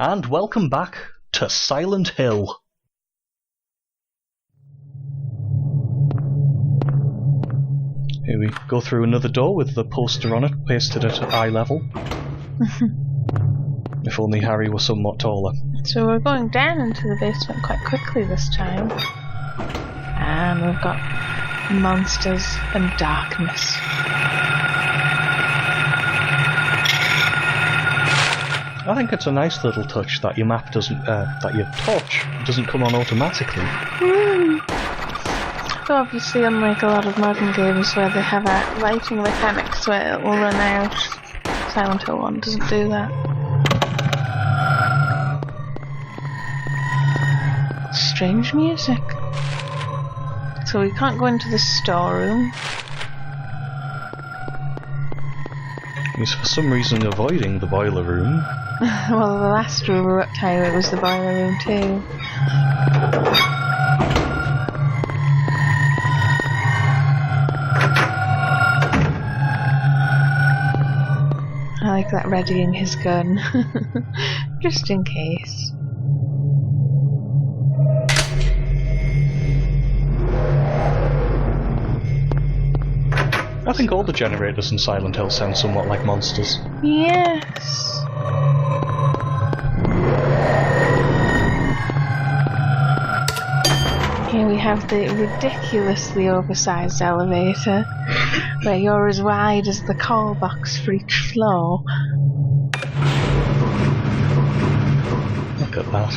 and welcome back to Silent Hill. Here we go through another door with the poster on it pasted at eye level. If only Harry was somewhat taller. So we're going down into the basement quite quickly this time. And we've got monsters and darkness. I think it's a nice little touch that your map doesn't, that your torch doesn't come on automatically. So obviously, unlike a lot of modern games where they have lighting mechanics where it will run out, Silent Hill 1 doesn't do that. Strange music. So we can't go into the storeroom. He's for some reason avoiding the boiler room. Well, the last time it was the boiler room too. I like that readying his gun. Just in case. I think all the generators in Silent Hill sound somewhat like monsters. Yes. Here we have the ridiculously oversized elevator, where you're as wide as the call box for each floor. Look at that.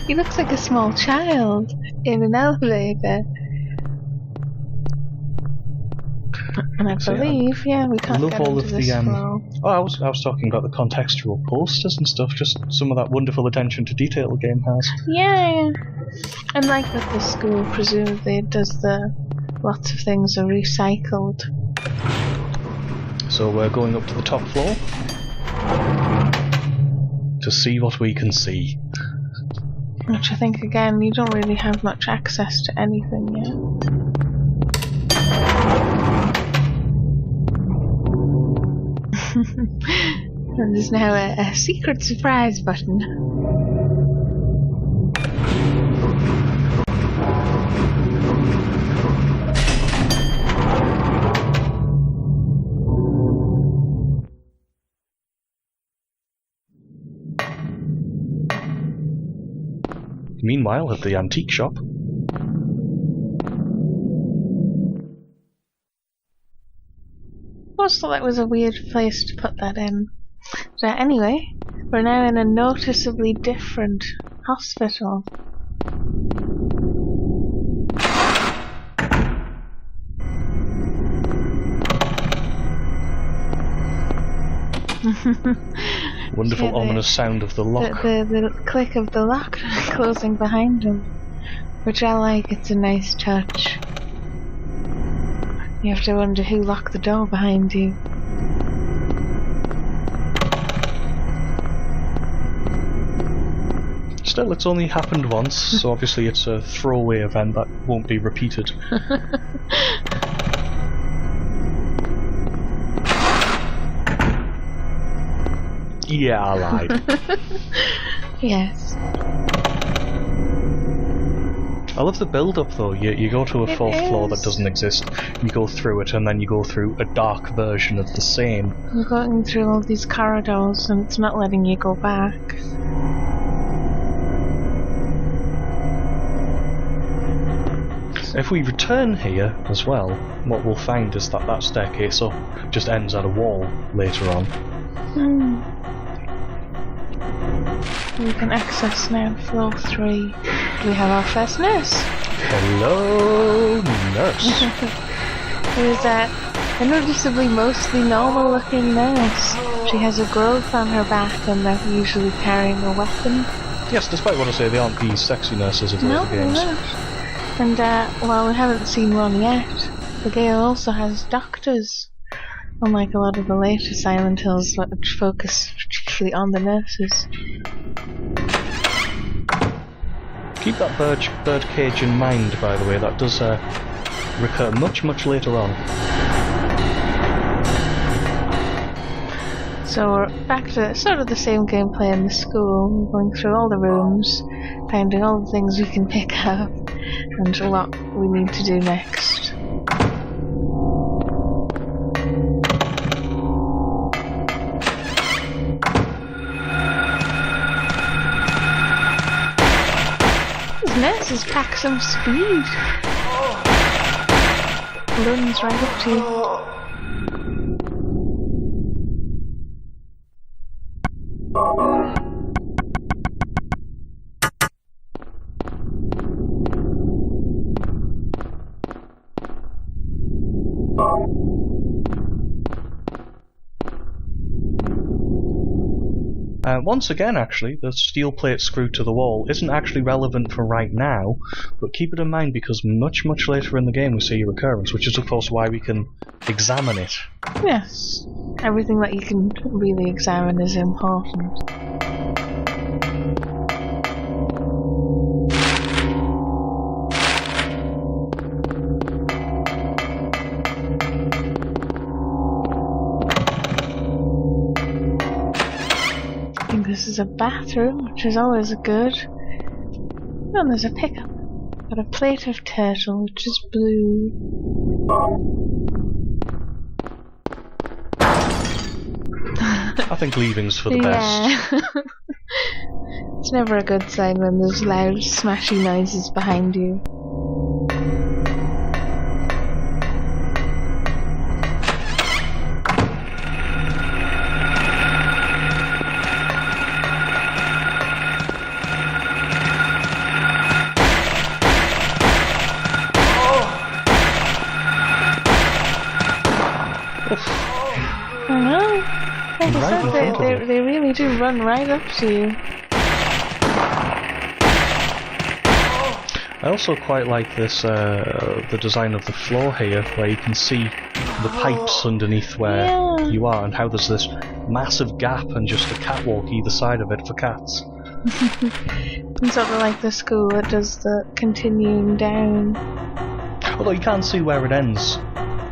He looks like a small child in an elevator. And I believe, we can't get into this floor. Oh, I was talking about the contextual posters and stuff, just some of that wonderful attention to detail the game has. Yeah. And like with the school, presumably it does lots of things are recycled. So we're going up to the top floor to see what we can see. Which I think, again, you don't really have much access to anything yet. And there's now a secret surprise button. Meanwhile, at the antique shop, I thought that was a weird place to put that in. So anyway, we're now in a noticeably different hospital. wonderful ominous sound of the lock. The click of the lock closing behind him, which I like. It's a nice touch. You have to wonder who locked the door behind you. Still, it's only happened once, so obviously it's a throwaway event that won't be repeated. Yeah, I lied. Yes. I love the build-up though. You go to a fourth floor that doesn't exist, you go through it, and then you go through a dark version of the same. You're going through all these corridors and it's not letting you go back. If we return here as well, what we'll find is that that staircase up just ends at a wall later on. We can access now floor 3. We have our first nurse. Hello, nurse. Who's a noticeably mostly normal looking nurse. She has a growth on her back and they're usually carrying a weapon. Yes, despite what I say, they aren't these sexy nurses of the other games. No, and while we haven't seen one yet, the game also has doctors. Unlike a lot of the later Silent Hills, which focus particularly on the nurses. Keep that bird cage in mind, by the way. That does recur much later on. So we're back to sort of the same gameplay in the school. We're going through all the rooms, finding all the things we can pick up, and what we need to do next. These nurses pack some speed. Runs right up to you. Once again, actually, the steel plate screwed to the wall isn't actually relevant for right now, but keep it in mind because much later in the game we see a recurrence, which is of course why we can examine it. Yes, everything that you can really examine is important. This is a bathroom, which is always good. And there's a pickup. Got a plate of turtle, which is blue. I think leaving's for the best. It's never a good sign when there's loud, smashy noises behind you. They really do run right up to you. I also quite like this, the design of the floor here, where you can see the pipes underneath where you are, and how there's this massive gap and just a catwalk either side of it for cats. And sort of like the school that does the continuing down. Although you can't see where it ends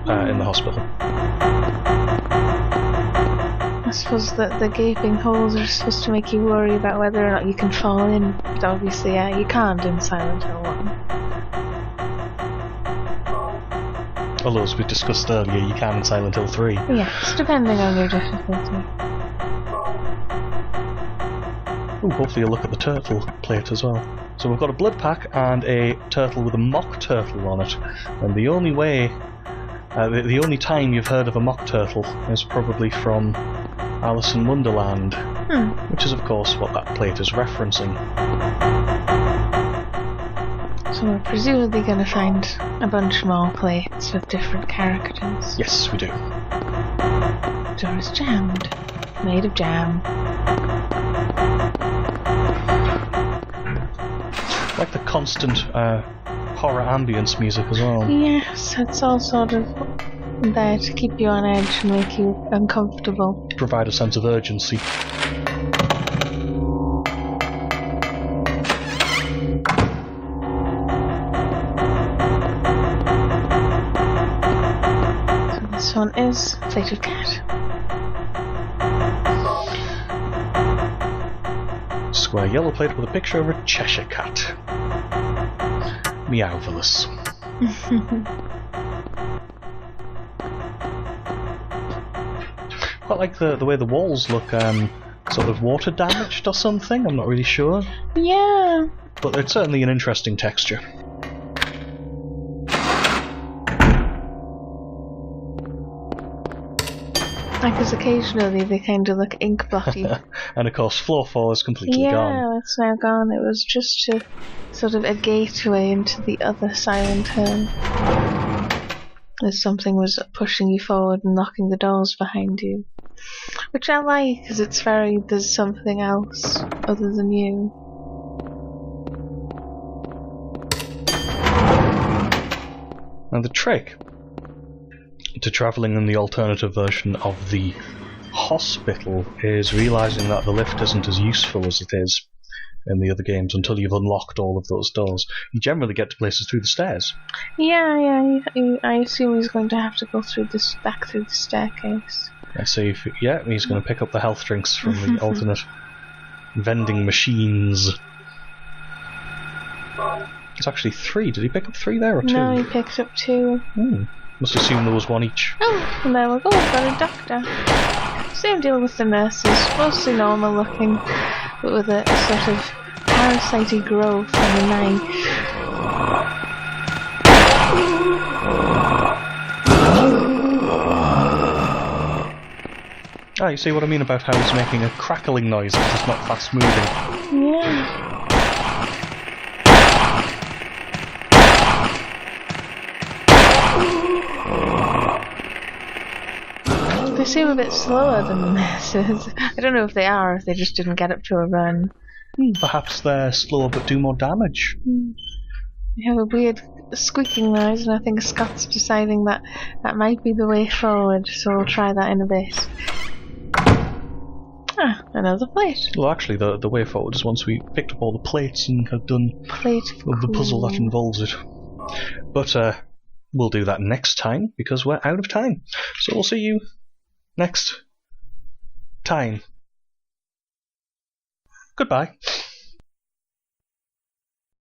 in the hospital. I suppose that the gaping holes are supposed to make you worry about whether or not you can fall in, but obviously you can't in Silent Hill 1. Although, as we discussed earlier, you can in Silent Hill 3. Yes, depending on your difficulty. Ooh, hopefully you'll look at the turtle plate as well. So we've got a blood pack and a turtle with a mock turtle on it. And the only way, the only time you've heard of a mock turtle is probably from Alice in Wonderland, which is of course what that plate is referencing. So we're presumably going to find a bunch more plates with different characters. Yes, we do. Door is jammed. Made of jam. Like the constant horror ambience music as well. Yes, it's all sort of there to keep you on edge and make you uncomfortable. Provide a sense of urgency. So this one is Plate of Cat. Square yellow plate with a picture of a Cheshire cat. Meowvelous. Quite like the way the walls look sort of water damaged or something, I'm not really sure. Yeah. But it's certainly an interesting texture. Because occasionally they kind of look ink blotty. And of course floor 4 is completely gone. Yeah, it's now gone. It was just sort of a gateway into the other Silent Hill. As something was pushing you forward and knocking the doors behind you. Which I like, because it's there's something else other than you. Now the trick to travelling in the alternative version of the hospital is realising that the lift isn't as useful as it is in the other games until you've unlocked all of those doors. You generally get to places through the stairs. Yeah. I assume he's going to have to go back through the staircase. Let's see if he's going to pick up the health drinks from the alternate vending machines. It's actually 3. Did he pick up 3 there or 2? No, he picked up 2. Must assume there was 1 each. Oh, and there we go, we've got a doctor. Same deal with the nurses, mostly normal looking, but with a sort of parasite growth on the knife. Ah, you see what I mean about how it's making a crackling noise, it's just not fast moving. Yeah. They seem a bit slower than the nurses. I don't know if they are, if they just didn't get up to a run. Perhaps they're slower but do more damage. They have a weird squeaking noise, and I think Scott's deciding that might be the way forward, so we'll try that in a bit. Ah, another plate. Well, actually, the way forward is once we picked up all the plates and have done the puzzle that involves it. But we'll do that next time, because we're out of time. So we'll see you next time. Goodbye.